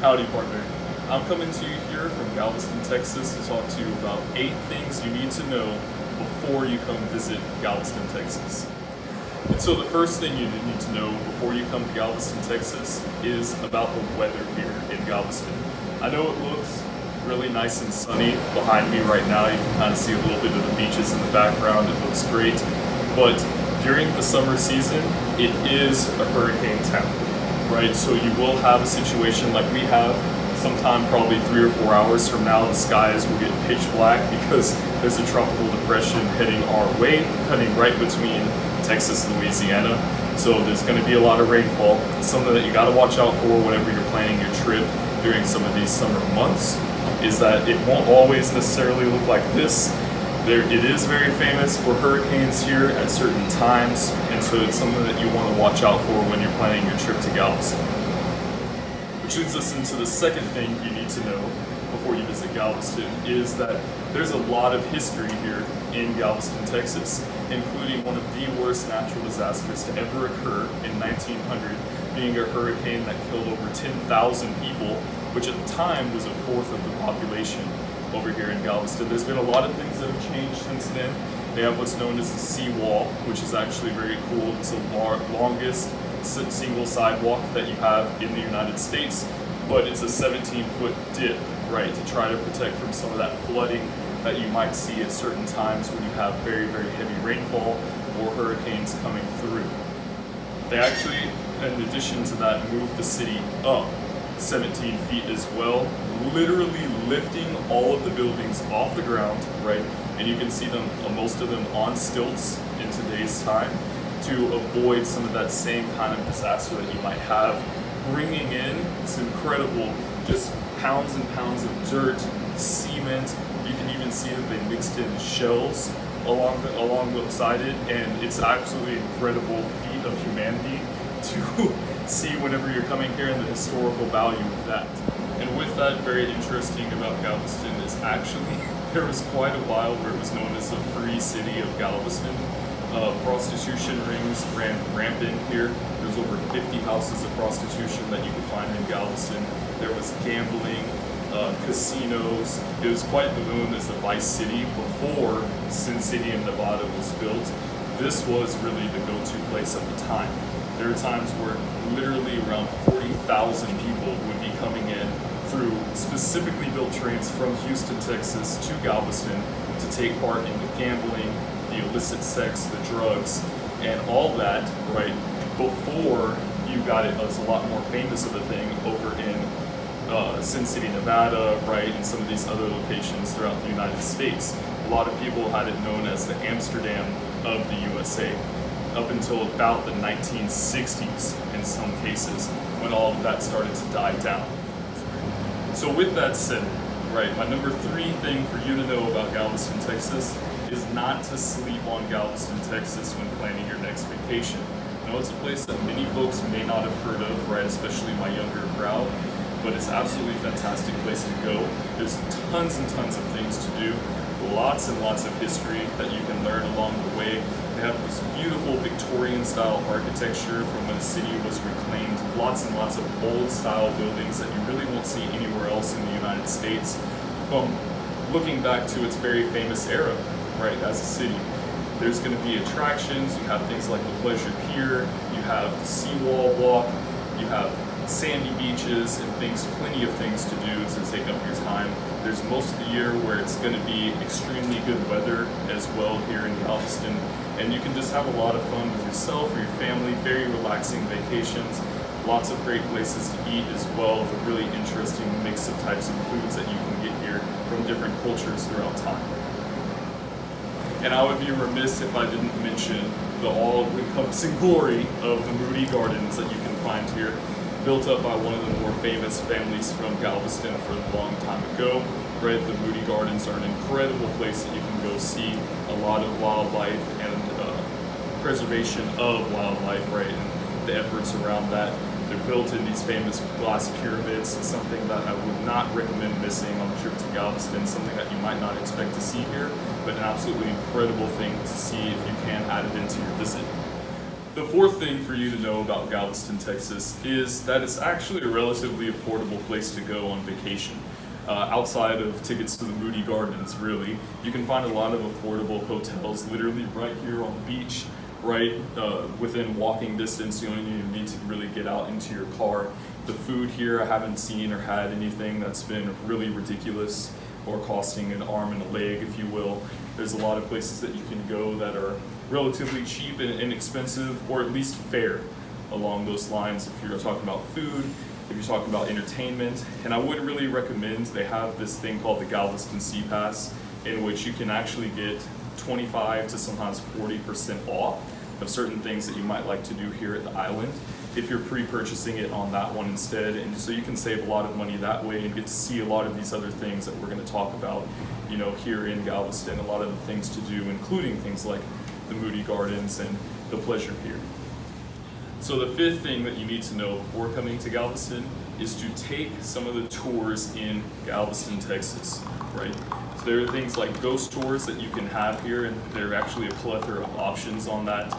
Howdy, partner. I'm coming to you here from Galveston, Texas to talk to you about 8 things you need to know before you come visit Galveston, Texas. And so the first thing you need to know before you come to Galveston, Texas is about the weather here in Galveston. I know it looks really nice and sunny behind me right now. You can kind of see a little bit of the beaches in the background. It looks great. But during the summer season, it is a hurricane town, right? So you will have a situation like we have sometime probably 3 or 4 hours from now. The skies will get pitch black because there's a tropical depression heading our way, cutting right between Texas and Louisiana. So there's going to be a lot of rainfall. It's something that you got to watch out for whenever you're planning your trip during some of these summer months, is that it won't always necessarily look like this. It is very famous for hurricanes here at certain times, and so it's something that you want to watch out for when you're planning your trip to Galveston. Which leads us into the second thing you need to know before you visit Galveston, is that there's a lot of history here in Galveston, Texas, including one of the worst natural disasters to ever occur in 1900, being a hurricane that killed over 10,000 people, which at the time was a fourth of the population over here in Galveston. There's been a lot of things that have changed since then. They have what's known as the seawall, which is actually very cool. It's the longest single sidewalk that you have in the United States, but it's a 17-foot dip, right, to try to protect from some of that flooding that you might see at certain times when you have very, very heavy rainfall or hurricanes coming through. They actually, in addition to that, moved the city up 17 feet as well, literally lifting all of the buildings off the ground, right? And you can see them, most of them on stilts in today's time, to avoid some of that same kind of disaster that you might have, bringing in this incredible, just pounds and pounds of dirt, cement. You can even see that they mixed in shells alongside it, and it's absolutely incredible feat of humanity to see whenever you're coming here and the historical value of that. And with that, very interesting about Galveston is actually there was quite a while where it was known as the free city of Galveston. Prostitution rings ran rampant here. There's over 50 houses of prostitution that you can find in Galveston. There was gambling, casinos. It was quite known as the Vice City before Sin City in Nevada was built. This was really the go-to place at the time. There were times where literally around 40,000 people would be coming in through specifically built trains from Houston, Texas to Galveston to take part in the gambling, the illicit sex, the drugs, and all that, right, before you got it as a lot more famous of a thing over in Sin City, Nevada, right, and some of these other locations throughout the United States. A lot of people had it known as the Amsterdam of the USA, up until about the 1960s in some cases, when all of that started to die down. So with that said, right, my number 3 thing for you to know about Galveston, Texas is not to sleep on Galveston, Texas when planning your next vacation. I know it's a place that many folks may not have heard of, right, especially my younger crowd, but it's absolutely a fantastic place to go. There's tons and tons of things to do, lots and lots of history that you can learn along the way. They have this beautiful Victorian-style architecture from when the city was reclaimed, lots and lots of old-style buildings that you really won't see anywhere else in the United States, from looking back to its very famous era, right, as a city. There's going to be attractions. You have things like the Pleasure Pier, you have the Seawall Walk, you have sandy beaches and things, plenty of things to do to take up your time. There's most of the year where it's going to be extremely good weather as well here in Galveston, and you can just have a lot of fun with yourself or your family, very relaxing vacations, lots of great places to eat as well, with a really interesting mix of types of foods that you can get here from different cultures throughout time. And I would be remiss if I didn't mention the all-encompassing glory of the Moody Gardens that you can find here, built up by one of the more famous families from Galveston for a long time ago, right? The Moody Gardens are an incredible place that you can go see a lot of wildlife and preservation of wildlife, right? And the efforts around that. They're built in these famous glass pyramids. It's something that I would not recommend missing on a trip to Galveston, something that you might not expect to see here, but an absolutely incredible thing to see if you can add it into your visit. The fourth thing for you to know about Galveston, Texas is that it's actually a relatively affordable place to go on vacation. Outside of tickets to the Moody Gardens, really, you can find a lot of affordable hotels literally right here on the beach, right within walking distance. You only need to really get out into your car. The food here, I haven't seen or had anything that's been really ridiculous or costing an arm and a leg, if you will. There's a lot of places that you can go that are relatively cheap and inexpensive, or at least fair along those lines if you're talking about food, if you're talking about entertainment. And I would really recommend, they have this thing called the Galveston Sea Pass, in which you can actually get 25 to sometimes 40% off of certain things that you might like to do here at the island if you're pre-purchasing it on that one instead. And so you can save a lot of money that way and get to see a lot of these other things that we're going to talk about, you know, here in Galveston, a lot of the things to do, including things like the Moody Gardens and the Pleasure Pier. So the fifth thing that you need to know before coming to Galveston is to take some of the tours in Galveston, Texas, right? So there are things like ghost tours that you can have here, and there are actually a plethora of options on that,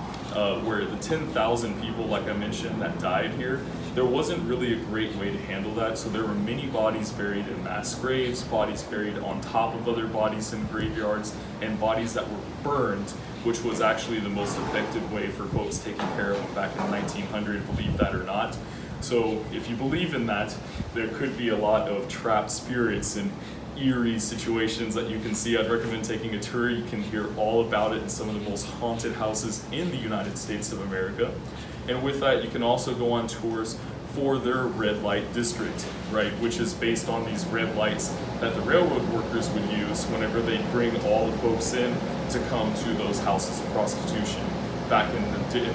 where the 10,000 people, like I mentioned, that died here, there wasn't really a great way to handle that. So there were many bodies buried in mass graves, bodies buried on top of other bodies in graveyards, and bodies that were burned, which was actually the most effective way for folks taking care of them back in 1900, believe that or not. So if you believe in that, there could be a lot of trapped spirits and eerie situations that you can see. I'd recommend taking a tour. You can hear all about it in some of the most haunted houses in the United States of America. And with that, you can also go on tours for their red light district, right, which is based on these red lights that the railroad workers would use whenever they bring all the folks in to come to those houses of prostitution back in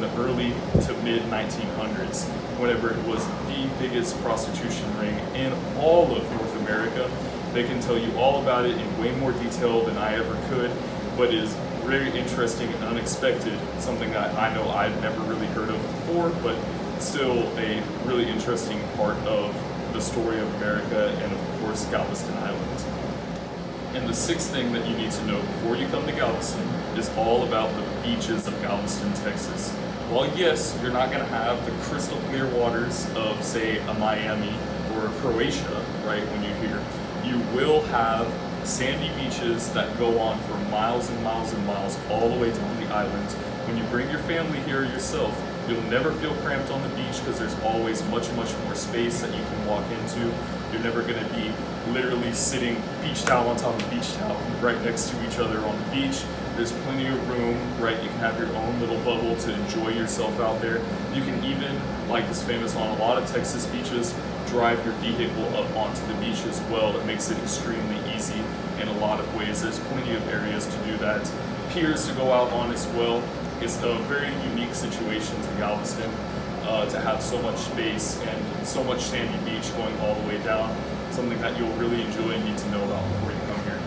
the early to mid 1900s, whenever it was the biggest prostitution ring in all of North America. They can tell you all about it in way more detail than I ever could, but is very interesting and unexpected, something that I know I'd never really heard of before, but still a really interesting part of the story of America and, of course, Galveston Island. And the sixth thing that you need to know before you come to Galveston is all about the beaches of Galveston, Texas. While yes, you're not going to have the crystal clear waters of, say, a Miami or a Croatia, right, when you're here, you will have sandy beaches that go on for miles and miles and miles all the way down the island. When you bring your family here yourself, you'll never feel cramped on the beach because there's always much more space that you can walk into. You're never going to be literally sitting beach towel on top of beach towel right next to each other on the beach. There's plenty of room, right? You can have your own little bubble to enjoy yourself out there. You can even, like is famous on a lot of Texas beaches, drive your vehicle up onto the beach as well. It makes it extremely easy in a lot of ways. There's plenty of areas to do that. Piers to go out on as well. It's a very unique situation to Galveston to have so much space and so much sandy beach going all the way down. Something that you'll really enjoy and need to know about before you come here.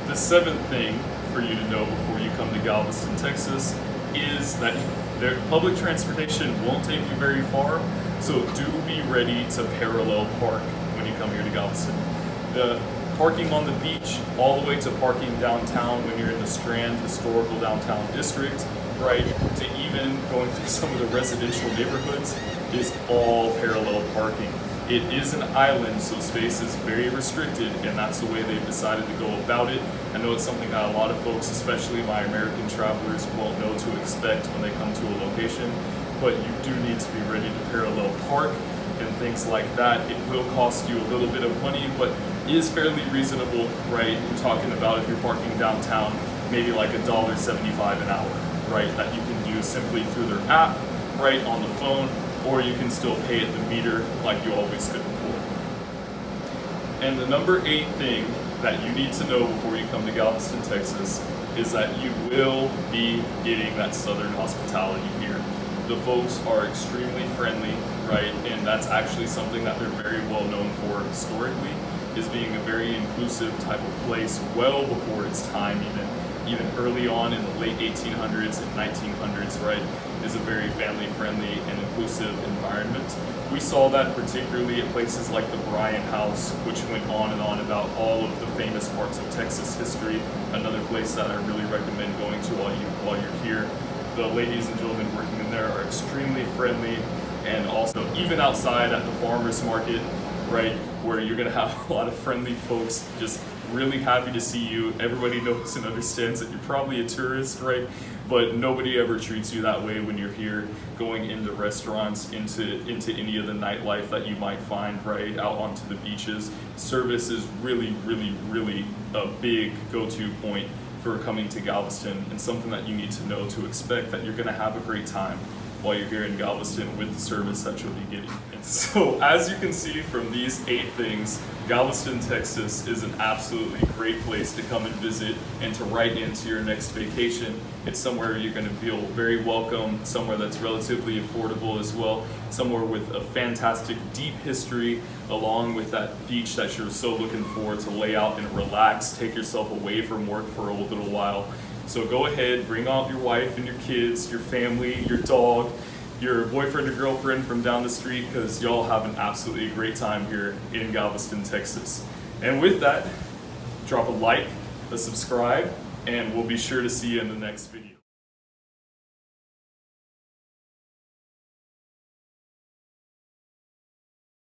The seventh thing for you to know before you come to Galveston, Texas is that their public transportation won't take you very far, so do be ready to parallel park when you come here to Galveston. The parking on the beach all the way to parking downtown when you're in the Strand historical downtown district, right, to even going through some of the residential neighborhoods is all parallel parking. It is an island, so space is very restricted, and that's the way they've decided to go about it. I know it's something that a lot of folks, especially my American travelers, won't know to expect when they come to a location, but you do need to be ready to parallel park and things like that. It will cost you a little bit of money, but is fairly reasonable, right? You're talking about if you're parking downtown, maybe like $1.75 an hour, right? That you can do simply through their app, right, on the phone, or you can still pay at the meter like you always could before. And the number 8 thing that you need to know before you come to Galveston, Texas is that you will be getting that Southern hospitality here. The folks are extremely friendly, right? And that's actually something that they're very well known for historically, is being a very inclusive type of place well before its time, even early on in the late 1800s and 1900s, right, is a very family-friendly and inclusive environment. We saw that particularly at places like the Bryan House, which went on and on about all of the famous parts of Texas history. Another place that I really recommend going to while you're here. The ladies and gentlemen working in there are extremely friendly, and also even outside at the farmers market, right, where you're gonna have a lot of friendly folks just really happy to see you. Everybody knows and understands that you're probably a tourist, right? But nobody ever treats you that way when you're here, going into restaurants, into any of the nightlife that you might find, right, out onto the beaches. Service is really, really, really a big go-to point for coming to Galveston, and something that you need to know to expect that you're gonna have a great time while you're here in Galveston with the service that you'll be getting. And so as you can see from these 8 things, Galveston, Texas is an absolutely great place to come and visit and to write into your next vacation. It's somewhere you're gonna feel very welcome, somewhere that's relatively affordable as well, somewhere with a fantastic deep history, along with that beach that you're so looking forward to lay out and relax, take yourself away from work for a little while. So go ahead, bring out your wife and your kids, your family, your dog, your boyfriend or girlfriend from down the street, because y'all have an absolutely great time here in Galveston, Texas. And with that, drop a like, a subscribe, and we'll be sure to see you in the next video.